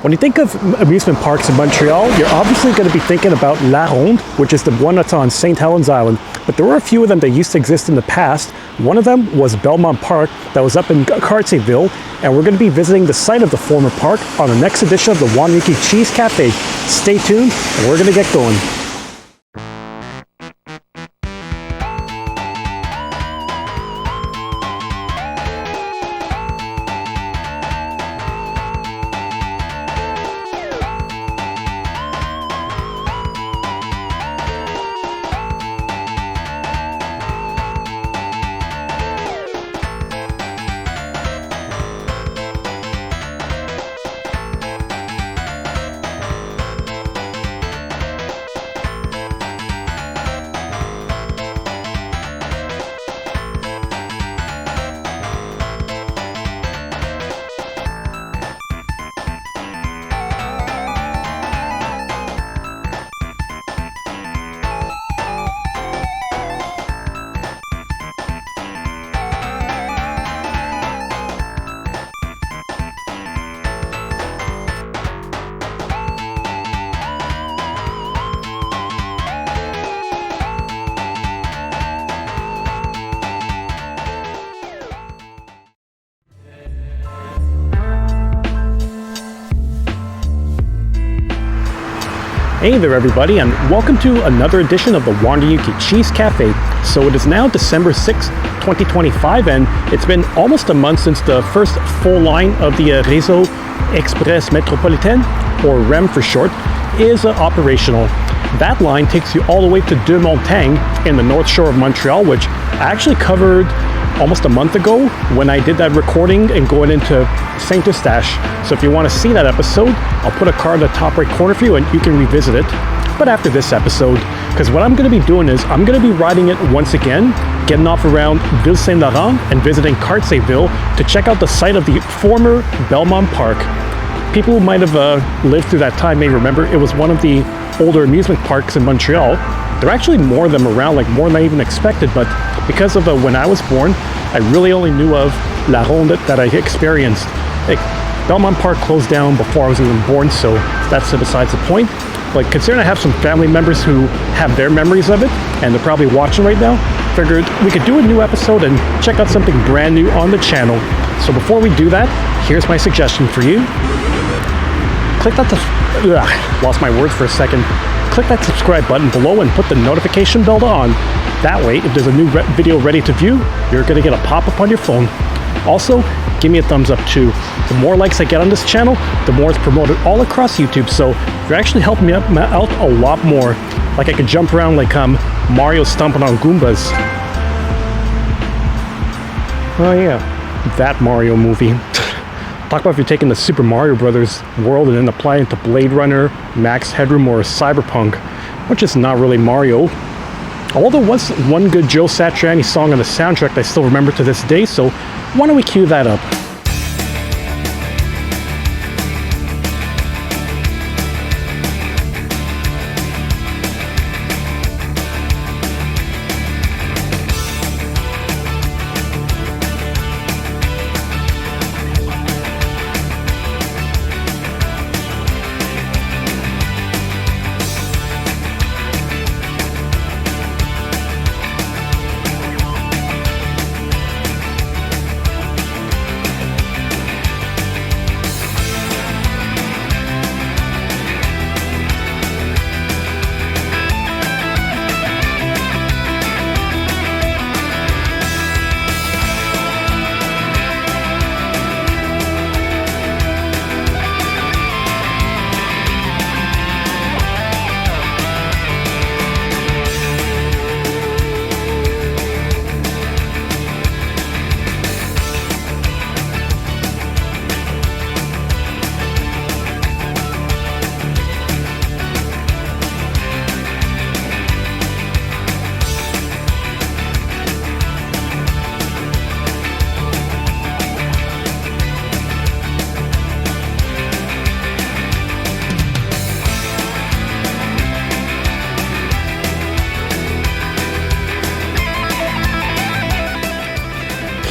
When you think of amusement parks in Montreal, you're obviously going to be thinking about Ronde, which is the one that's on St. Helens Island. But there were a few of them that used to exist in the past. One of them was Belmont Park that was up in Cartierville, and we're going to be visiting the site of the former park on the next edition of the Ahuntsic Cheese Cafe. Stay tuned, and we're going to get going. Hey there everybody, and welcome to another edition of the Ahuntsic Cheese Cafe. So it is now December 6th, 2025, and it's been almost a month since the first full line of the Réseau Express Métropolitain, or REM for short, is operational. That line takes you all the way to Deux Montagnes in the North Shore of Montreal, which I actually covered almost a month ago when I did that recording and going into Saint Eustache. So if you want to see that episode, I'll put a card in the top right corner for you and you can revisit it. But after this episode, because what I'm going to be doing is I'm going to be riding it once again, getting off around Ville Saint-Laurent and visiting Cartierville to check out the site of the former Belmont Park. People who might have lived through that time may remember it was one of the older amusement parks in Montreal. There are actually more of them around, like more than I even expected, but because of when I was born, I really only knew of La Ronde that I experienced. Like, Belmont Park closed down before I was even born, so that's besides the point. Like, considering I have some family members who have their memories of it, and they're probably watching right now, figured we could do a new episode and check out something brand new on the channel. So before we do that, here's my suggestion for you. Click that, lost my words for a second. Click that subscribe button below and put the notification bell on. That way, if there's a new video ready to view, you're going to get a pop-up on your phone. Also, give me a thumbs up too. The more likes I get on this channel, the more it's promoted all across YouTube, so you're actually helping me out a lot more. Like I could jump around like Mario stomping on Goombas. Oh yeah, that Mario movie. Talk about if you're taking the Super Mario Brothers world and then applying it to Blade Runner, Max Headroom, or Cyberpunk, which is not really Mario. Although there was one good Joe Satriani song on the soundtrack that I still remember to this day, so why don't we cue that up?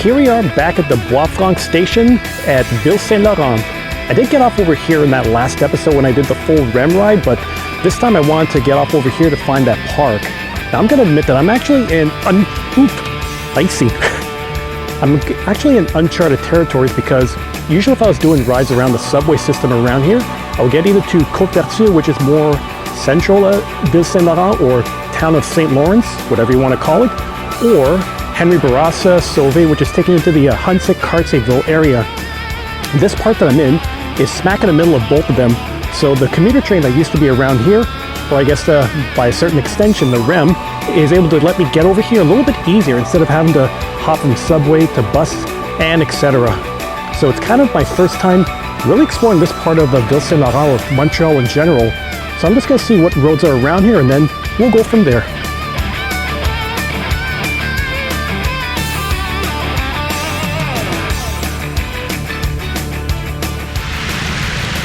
Here we are back at the Bois-Franc station at Ville Saint-Laurent. I did get off over here in that last episode when I did the full REM ride, but this time I wanted to get off over here to find that park. Now I'm gonna admit that I'm actually in I'm actually in uncharted territories, because usually if I was doing rides around the subway system around here, I would get either to Côte-d'Arthur, which is more central Ville Saint-Laurent, or town of St. Lawrence, whatever you want to call it, or Henry Bourassa, Sauvé, which is taking you to the Ahuntsic-Cartierville area. This part that I'm in is smack in the middle of both of them, so the commuter train that used to be around here, or I guess by a certain extension, the REM, is able to let me get over here a little bit easier instead of having to hop from subway to bus and etc. So it's kind of my first time really exploring this part of the Ville Saint-Laurent, or Montreal in general. So I'm just going to see what roads are around here, and then we'll go from there.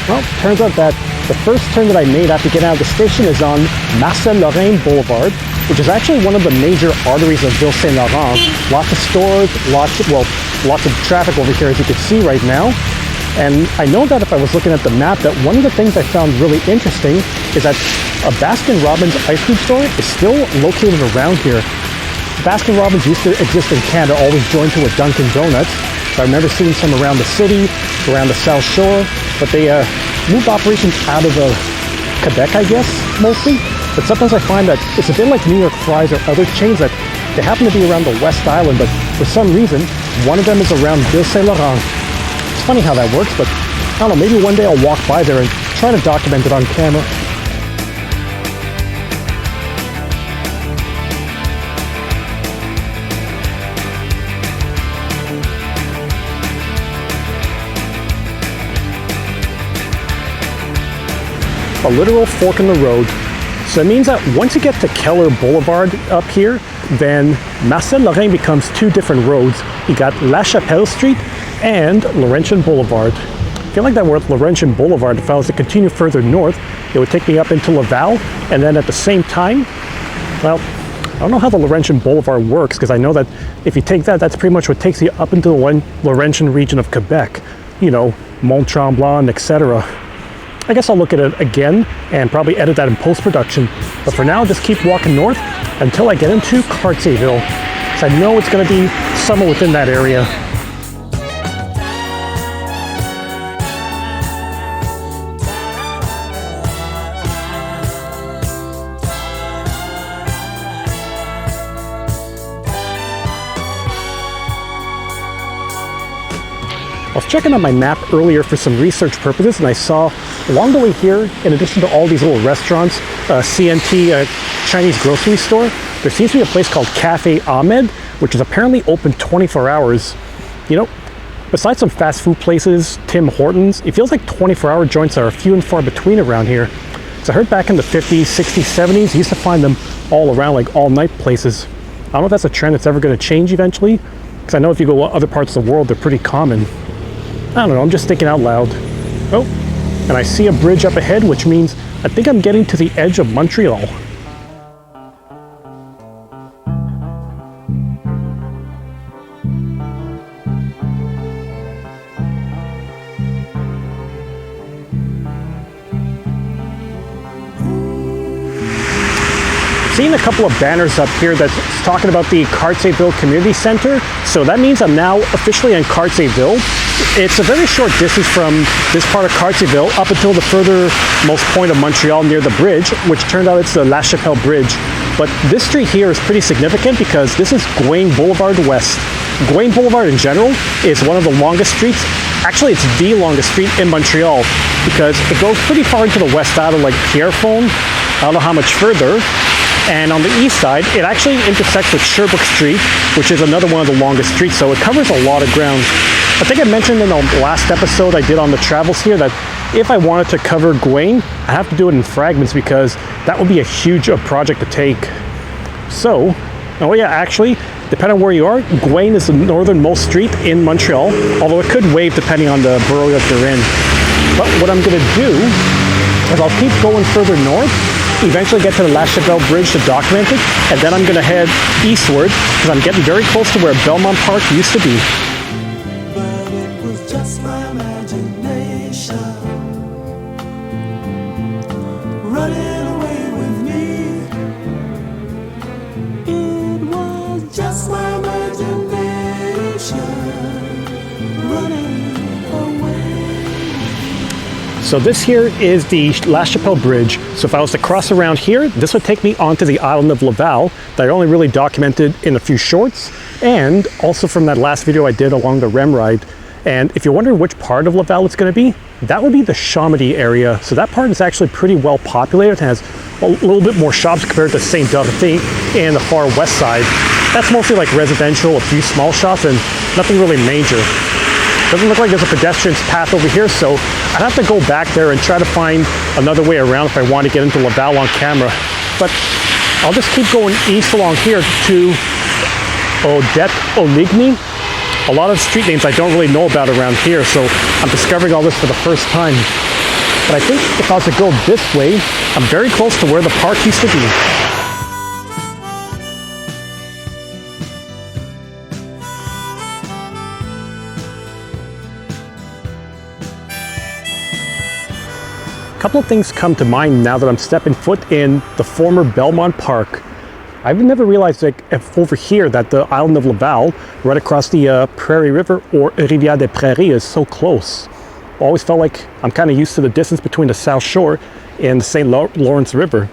Well, turns out that the first turn that I made after getting out of the station is on Marcel-Lorrain Boulevard, which is actually one of the major arteries of Ville Saint-Laurent. Lots of stores, lots of traffic over here, as you can see right now. And I know that if I was looking at the map, that one of the things I found really interesting is that a Baskin-Robbins ice cream store is still located around here. Baskin-Robbins used to exist in Canada, always joined to a Dunkin' Donuts. So I remember seeing some around the city, around the South Shore, but they moved operations out of Quebec, I guess, mostly. But sometimes I find that it's a bit like New York Fries or other chains, that they happen to be around the West Island, but for some reason, one of them is around Ville Saint-Laurent. It's funny how that works, but I don't know, maybe one day I'll walk by there and try to document it on camera. A literal fork in the road. So it means that once you get to Keller Boulevard up here, then Marcel-Lorrain becomes two different roads. You got La Chapelle Street and Laurentian Boulevard. I feel like that word Laurentian Boulevard, if I was to continue further north, it would take me up into Laval, and then at the same time, well, I don't know how the Laurentian Boulevard works, because I know that if you take that, that's pretty much what takes you up into the Laurentian region of Quebec. You know, Mont Tremblant, etc. I guess I'll look at it again and probably edit that in post-production. But for now, just keep walking north until I get into Cartierville, because I know it's going to be somewhere within that area. I was checking on my map earlier for some research purposes, and I saw along the way here, in addition to all these little restaurants, CNT Chinese grocery store, there seems to be a place called Cafe Ahmed, which is apparently open 24 hours. You know, besides some fast food places, Tim Hortons, it feels like 24-hour joints are few and far between around here. So I heard back in the 50s, 60s, 70s, you used to find them all around, like all-night places. I don't know if that's a trend that's ever going to change eventually, because I know if you go to other parts of the world, they're pretty common. I don't know, I'm just thinking out loud. Oh, and I see a bridge up ahead, which means I think I'm getting to the edge of Montreal. Seeing a couple of banners up here that's talking about the Cartierville Community Center. So that means I'm now officially in Cartierville. It's a very short distance from this part of Cartierville up until the furthermost point of Montreal near the bridge, which turned out it's the La Chapelle Bridge. But this street here is pretty significant because this is Gouin Boulevard West. Gouin Boulevard in general is one of the longest streets. Actually, it's the longest street in Montreal because it goes pretty far into the West Island, like Pierrefonds. I don't know how much further. And on the east side, it actually intersects with Sherbrooke Street, which is another one of the longest streets, so it covers a lot of ground. I think I mentioned in the last episode I did on the travels here that if I wanted to cover Gouin, I have to do it in fragments because that would be a huge project to take. So, oh yeah, actually, depending on where you are, Gouin is the northernmost street in Montreal, although it could wave depending on the borough that you're in. But what I'm going to do is I'll keep going further north, eventually get to the La Chapelle Bridge to document it, and then I'm going to head eastward because I'm getting very close to where Belmont Park used to be. But it was just my imagination. running away with me. It was just my imagination running away. So this here is the La Chapelle Bridge. So if I was to cross around here, this would take me onto the island of Laval that I only really documented in a few shorts, and also from that last video I did along the REM ride. And if you're wondering which part of Laval it's going to be, that would be the Chomedy area. So that part is actually pretty well populated. It has a little bit more shops compared to Saint Dorothée and the far west side. That's mostly like residential, a few small shops, and nothing really major. Doesn't look like there's a pedestrian's path over here, so I'd have to go back there and try to find another way around if I want to get into Laval on camera. But I'll just keep going east along here to Odette Oligny. A lot of street names I don't really know about around here, so I'm discovering all this for the first time. But I think if I was to go this way, I'm very close to where the park used to be. A couple of things come to mind now that I'm stepping foot in the former Belmont Park. I've never realized, like, over here that the island of Laval, right across the Prairie River, or Rivière des Prairies, is so close. I always felt like I'm kind of used to the distance between the South Shore and the St. Lawrence River.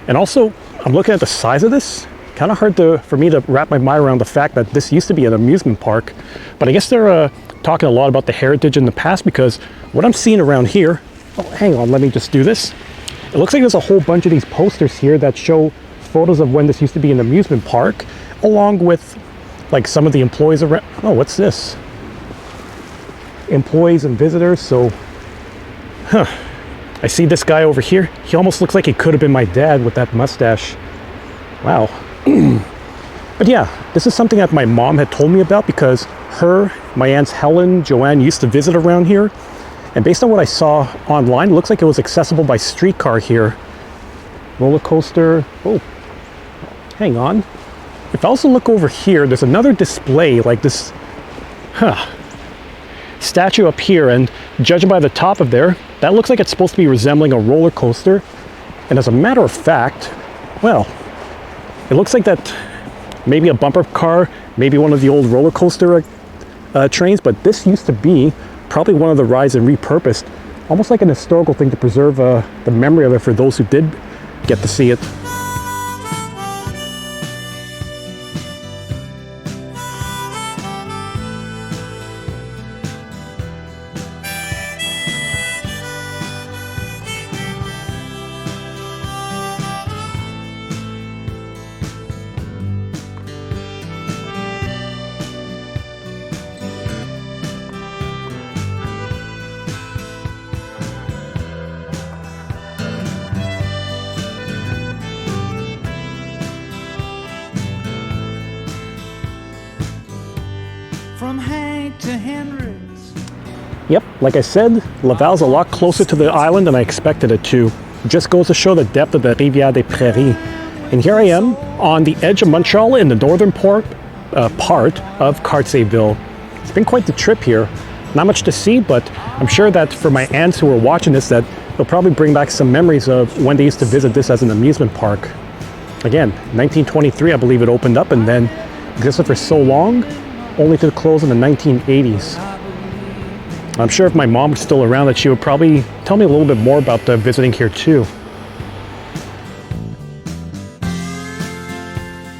And also, I'm looking at the size of this. Kind of hard for me to wrap my mind around the fact that this used to be an amusement park. But I guess they're talking a lot about the heritage in the past, because what I'm seeing around here, oh, hang on, let me just do this. It looks like there's a whole bunch of these posters here that show photos of when this used to be an amusement park, along with like some of the employees around. Oh, what's this? Employees and visitors. So, I see this guy over here. He almost looks like he could have been my dad with that mustache. Wow. But yeah, this is something that my mom had told me about, because my aunts Helen, Joanne used to visit around here. And based on what I saw online, it looks like it was accessible by streetcar here. Roller coaster. Oh, hang on. If I also look over here, there's another display like this statue up here, and judging by the top of there, that looks like it's supposed to be resembling a roller coaster. And as a matter of fact, well, it looks like that maybe a bumper car, maybe one of the old roller coaster trains, but this used to be probably one of the rides and repurposed, almost like an historical thing to preserve the memory of it for those who did get to see it. From Hank to Hendrix. Yep, like I said, Laval's a lot closer to the island than I expected it to. It just goes to show the depth of the Rivière des Prairies. And here I am on the edge of Montreal in the northern part of Cartierville. It's been quite the trip here. Not much to see, but I'm sure that for my aunts who are watching this, that they'll probably bring back some memories of when they used to visit this as an amusement park. Again, 1923 I believe it opened up, and then existed for so long, only to close in the 1980s. I'm sure if my mom was still around that she would probably tell me a little bit more about the visiting here too.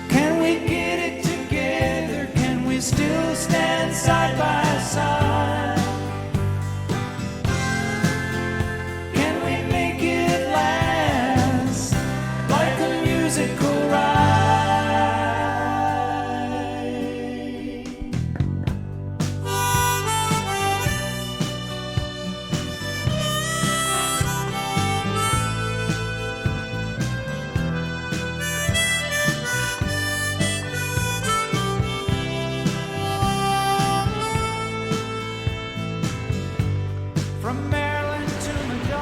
Can we get it together? Can we still stand side by side? Can we make it last like a musical ride?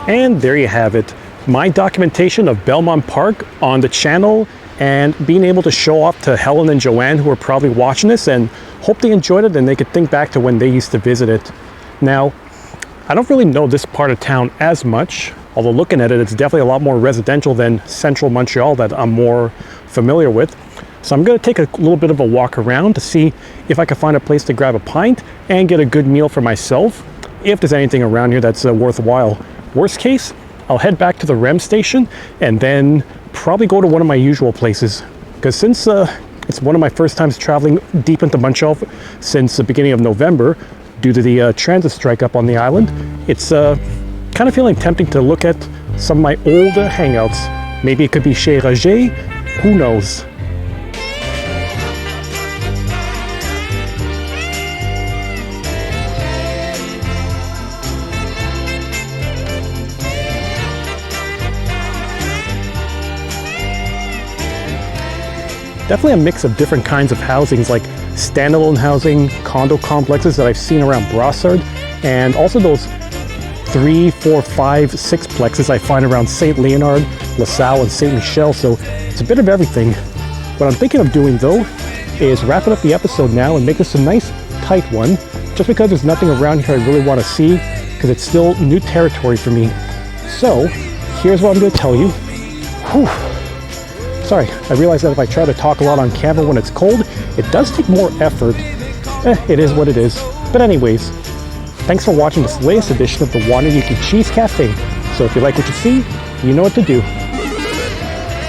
And there you have it, my documentation of Belmont Park on the channel, and being able to show off to Helen and Joanne, who are probably watching this, and hope they enjoyed it and they could think back to when they used to visit it. Now, I don't really know this part of town as much, although looking at it, it's definitely a lot more residential than central Montreal that I'm more familiar with. So I'm going to take a little bit of a walk around to see if I can find a place to grab a pint and get a good meal for myself, if there's anything around here that's worthwhile. Worst case, I'll head back to the REM station and then probably go to one of my usual places. Because since it's one of my first times traveling deep into Montreal since the beginning of November, due to the transit strike up on the island, it's kind of feeling tempting to look at some of my old hangouts. Maybe it could be chez Roger, who knows? Definitely a mix of different kinds of housings, like standalone housing, condo complexes that I've seen around Brossard, and also those 3, 4, 5, 6 plexes I find around St. Leonard, LaSalle, and St. Michel. So it's a bit of everything. What I'm thinking of doing though is wrapping up the episode now and make this a nice tight one, just because there's nothing around here I really want to see, because it's still new territory for me. So here's what I'm going to tell you. Whew. Sorry, I realize that if I try to talk a lot on camera when it's cold, it does take more effort. It is what it is. But anyways, thanks for watching this latest edition of the Wandayuki Cheese Cafe. So if you like what you see, you know what to do.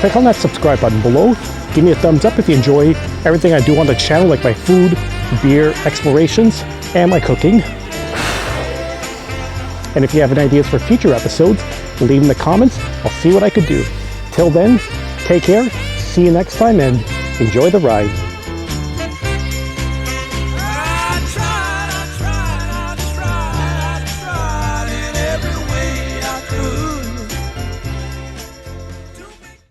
Click on that subscribe button below. Give me a thumbs up if you enjoy everything I do on the channel, like my food, beer explorations, and my cooking. And if you have any ideas for future episodes, leave in the comments. I'll see what I could do. Till then, take care, see you next time, and enjoy the ride.